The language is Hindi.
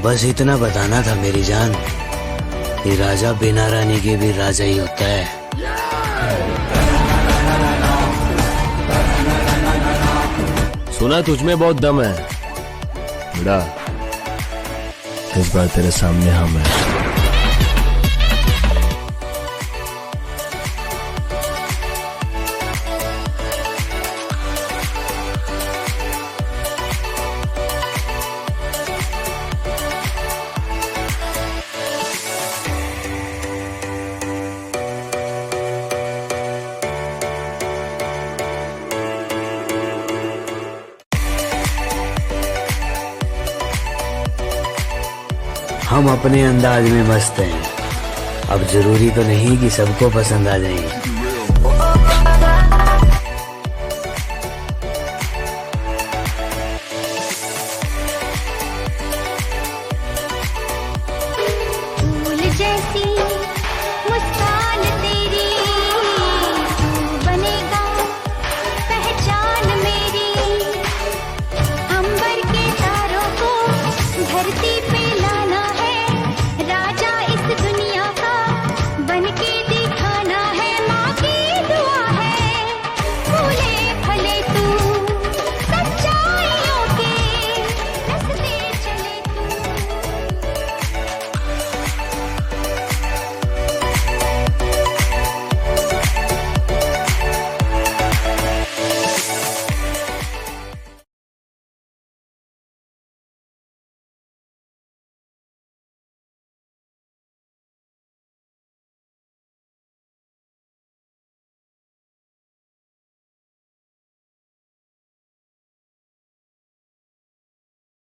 बस इतना बताना था मेरी जान, ये राजा बिना रानी के भी राजा ही होता है। सुना तुझमें बहुत दम है बेटा, इस बार तेरे सामने हम हैं। हम अपने अंदाज में मस्त हैं, अब जरूरी तो नहीं कि सबको पसंद आ जाएंगे। फूल जैसी